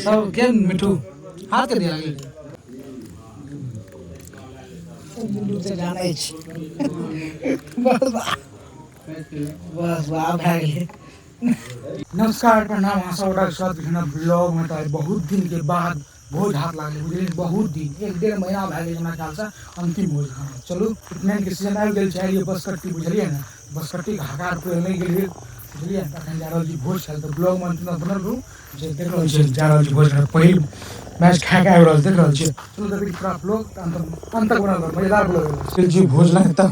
सब के मिठू हाथ के दिया गेल बुल्लू से जानै छी बस वाह भए गेलै। नमस्कार प्रणाम अहाँ सब स्वागत है ब्लॉग में। तो बहुत दिन के बाद भोज हाथ लागल बुझलिए, बहुत दिन 1-1.5 महीना भए गेल हमरा ख्याल से अंतिम भोज खाना। चलू उपनयन के सीजन आबि गेल छै, बसकट्टी बुझलिए ने, बसकट्टी के हकार कोई नहीं गेलिए बुझलिए। तखन जा रहल छी भोज खाय, तो ब्लॉग में अंतिम बनल रहू जे देख रहल छी जा रहल छी भोज खाय। पहिल मैच खा के आबि रहल देख रहल छी। चलू देखी पूरा ब्लॉग अंत तक बनल रह, मजेदार ब्लॉग चल छी भोज लगे तक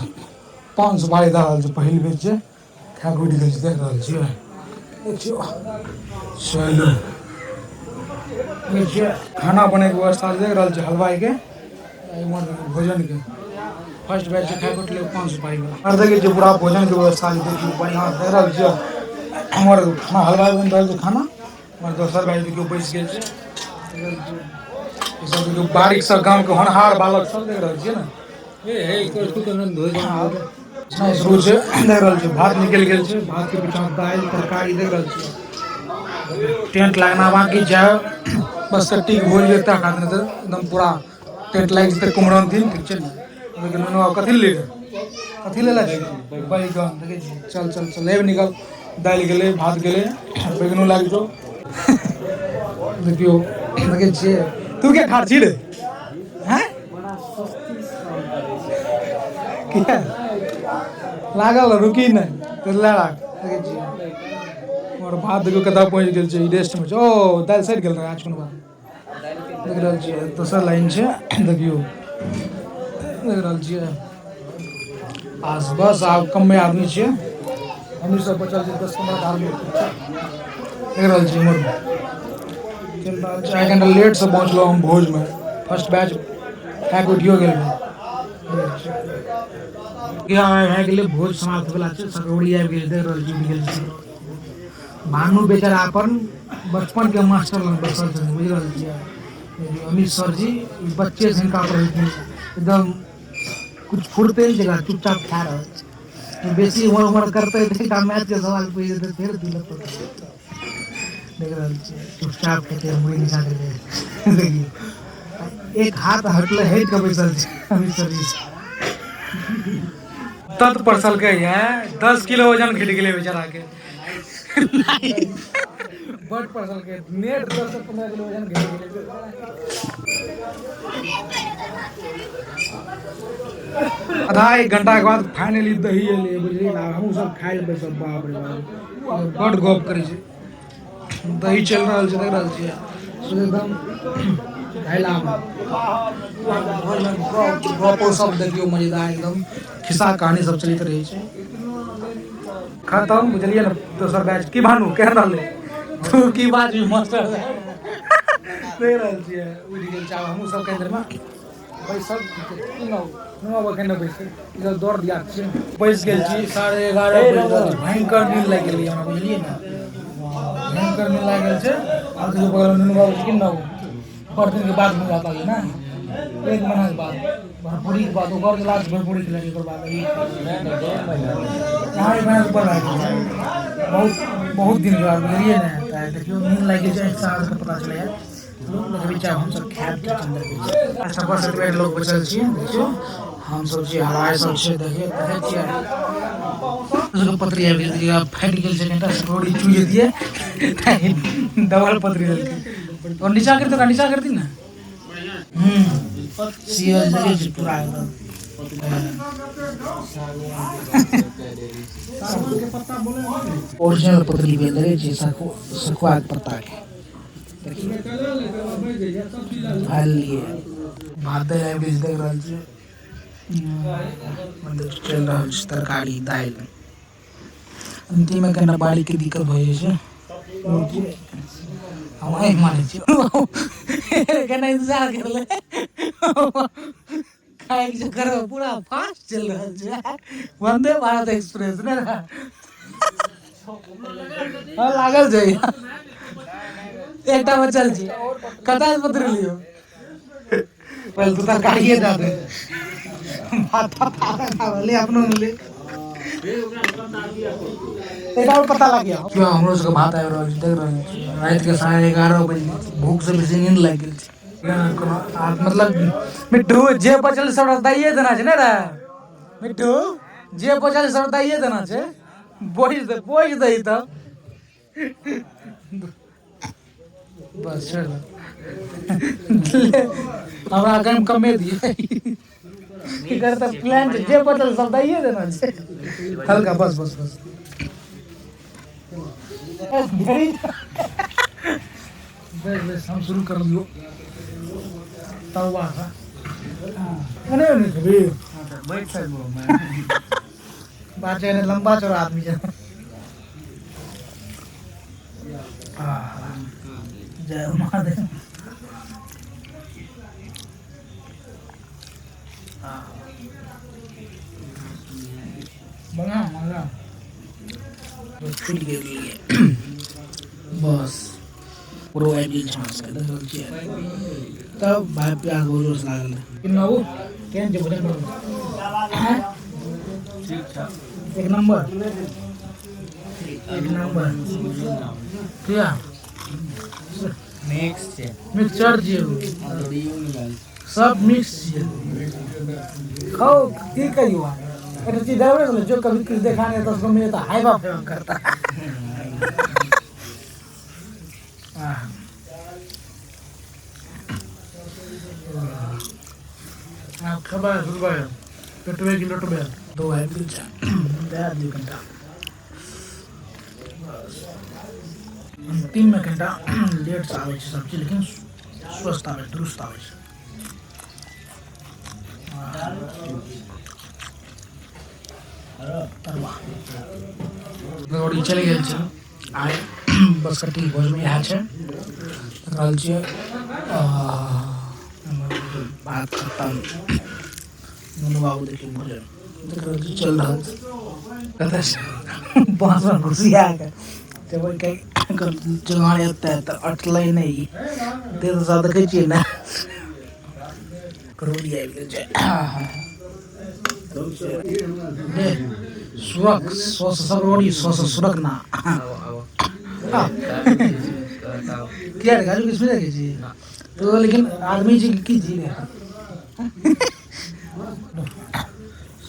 500 बारी द रहल छी। पहिल बेर छै खा के उठि गेल छी देख रहल छी। चलू खाना बने के व्यवस्था देख रहा है हलवाई के भोजन के। फर्स्ट बैच खाए उठले 500 पाई और देखिए पूरा भोजन के व्यवस्था देखिए बढ़िया देख रहा है। हमर खाना हलवाई बन रहा है खाना, और दोसर बैच देखियो बैस गेल छै। सब देखियो बारीक सा गांव के होनहार बालक सब देख रहल छियै ने। हे शुरू से देख रहल छी भात निकल गेल छै, भात के पीछा दाल तरकारी देख रहल छी। टेंट लगना बाकी छै, बस कट्टी के भोज एकता खातिर तो एकदम पूरा टेंट लाग जेते कुमरन दिन ठीक छै ने। लेकिन मनो कथि ले कथि ले ला बैगन देखे छी। चल चल चल लेब निकल, दाल गेले भात गेले बैगनो लाग जो देखियो देखे छी। तू क्या खार छी रे हैं क्या लागल रुकी नहीं तो लड़ा देखे छी। और भात देखियो कदा पहुंच गेल छै रेस्ट में। ओ दाल सड़ गेल रहा आज कोनो बात देख रहल छियै। दोसर लाइन छै देखियो देख रहल छियै। आस बस आब कमे आदमी छियै, हमही सब बचल छै 10-15 आदमी देख रहल छियै। हमर चल रहल छै, 1 घंटा लेट से पहुंचलो हम भोज में। फर्स्ट बैच खा के उठियो गेल भए गेलै भोज समाप्त भेला छै। सकरौड़ी आबि गेल देख रहल छी उठि गेल छै। भानु बेचारा अपन बचपन के मास्टर लग बैसल छथिन बुझ रहल छियै। अमित सर जी बच्चे से हिनका पर एकदम कुछ फुरते नहीं जगह चुपचाप खा रहल छै। बेसी उमर उमर करते तो मैच के सवाल पूछ देते फिर दिलत देख रहल छियै। चुपचाप खेते मुड़ी नीचा करके देखियो एक हाथ हटले हट के बैसल छै अमित सर जी तत परसल के है 10 किलो वजन घट गेले बेचारा के बट परसल के नेट 10-15 किलो वजन घट गेले। आधा 1 घंटा के बाद फाइनली दही एले बुझलिए ना। हम सब खाए ले सब बाप रे बाप बड़ गप करे छै। दही चल रहल छै देख रहल छियै एकदम ढाइला में। गपो सब देखियो मजेदार एकदम खिस्सा कहानी सब चलते रहे छै। खत्म बुझलिए ना दोसर बैच की भानु केहन रहले तू की बात मास्टर देख रहल छियै उड़ि गेल छै। हमहूँ सब केंद्र में बैसल न बैसल इधर दौड़ दिया बैस गेल छी 11:30 भयंकर नींद लागि गेलै हमरा बुझलिए ना। भयंकर नींद लागि गेल छै। और देखियो बगल में नुनू बाबू किन बड़ दिन के बाद मुलाकात लागल ना, 1 महीना के बाद भरपूरी के बाद ओकर के लास्ट भरपूरी खिलाड़ी ओकर बाद यहाँ 1 महीना ऊपर बहुत बहुत दिन के बाद बुझलिए ना। देखियो नींद लागि गेल छै, साँझ के पता चले लगबी चाहे हम सब खाएब किचन देखै छी। अच्छा बस एतबे लोग बचल छी देखियो हम सब छी हवाई सब छै देखियो देखै छियै। उसको पतरी आबि गेल अब फाटि गेल छै कनिटा सकरौड़ी चुइ दिए डबल पतरी देलकै। और नीचा कर दी ना सीएल जगह छै पूरा एकदम ओरिजिनल पतरी भेल देखै छी सखुआ के पत्ता के लिए भात दालि आबि गेल देख रहल छियै। चलि रहल छै तरकारी दालि। अंतिम में कनिटा बाड़ी के दिक्कत हो जाइ छै। हम आँखि मारै छियै केना इंतजार करले खाए के चक्कर में पूरा फास्ट चल रहल छै वंदे भारत एक्सप्रेस ने लागल छै। एकटा बचल छै कतऽ पत्र लियो पहले तो तरकारिए दे दे भात ले अपनो ले एक और पता लग गया क्यों हम लोग का बात आए रहा देख रहे हैं रात के 11:30 बजे भूख से बेसी नींद लग गेल छै मतलब मिट्टू जे बचल सब दाइए देना छै ने रे मिट्टू जे बचल सब दाइए देना छै बोझ दही तब बस छोड़ हमरा कम कमे दिए की करता प्लान जे बचल सब दाइए देना छै हल्का बस बस बस बस हम शुरू कर दियो तवा का नहीं कभी बैठ सकूं मैं बात है लंबा चौड़ा आदमी है जय महादेव बना मजा छूट गई बस पूरा आइडिया चांस के देख छियै तब भाई प्याज रोज लागल किन्ना वो केन जे भोजन ठीक छै एक नंबर क्या मिक्स छै मिक्सचर जे सब मिक्स छै खाओ की कहियो अरे चीज दौड़े जो कभी कुछ देखा नहीं तो उसको मेरे तो हाई बाप करता आप खबर सुबह पेटवे की लोट में दो है पीछा दे 2 घंटा अंतिम में घंटा लेट से आवे सब्जी लेकिन स्वस्थ आवे दुरुस्त आवे रोटी चली गेल छै आइ बस कटी भोज में इएह छै रहल छै बात खत्म नुनू बाबू देखिए भोजन देख रहल छी चल रहल छै कतऽ बाँस में घुसिया के जब कहीं जगान एतै तऽ अटलै नहीं देर सा देखै छियै ने करोड़ी आबि गेल छै सुरक सोस सरोड़ी सोस सुरक ना क्या रे गाजू किसमें लगे जी तो लेकिन आदमी जी की जी रहे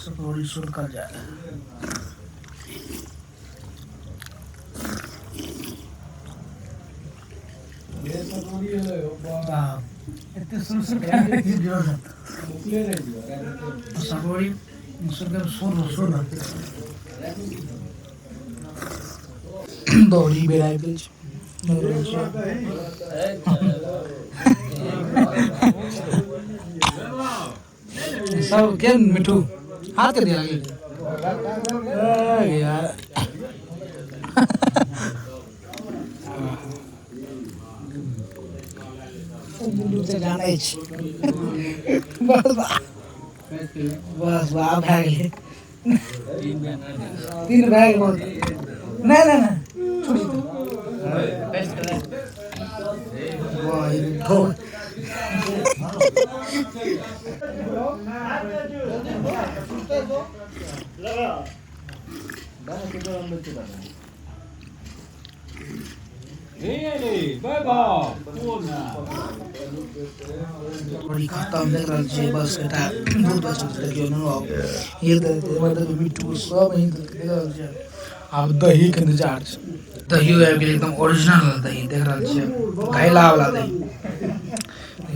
सरोड़ी सुरक कर जाए इतने सुर करने की जरूरत सरोड़ी सुर दौड़ी बेराय गेल सब के मिठू हाथ के दिया यार से जाने बस वाह भए गेलै 3 भए गेलै नहीं नहीं नहीं छोड़ी तो बड़ी खत्म देख रहल छियै बस कटा बहुत अच्छा देखियो न ये मतलब मिट्टू सब यही देख रहल छियै अब दही के इंतजार छै दही आबि गेल एकदम ओरिजिनल दही देख रहल छियै घैला वाला दही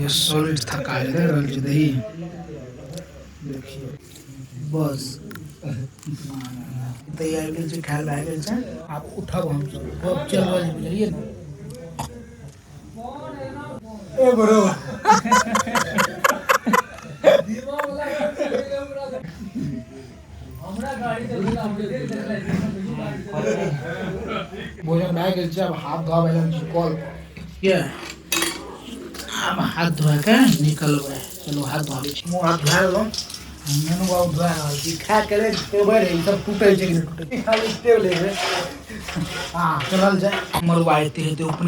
ये सॉलिड थका देख रहल छियै दही देखिए बस दही आबि गेल छै खाय भए गेल छै आब उठब हम सब चल रहल बुझलियै ने ए बरो हमरा गाड़ी भोजन भए गेल छै अब हाथ धोबै लए कॉल के अब हाथ धोए के निकलबै चलो हाथ धोबै छी मुंह हाथ धोए लो मेनू बाबू धोए रहल छी खा के ले टेबल है सब टूटै छै खाली टेबल है हां चलल जाय मरवा एते हेते अपने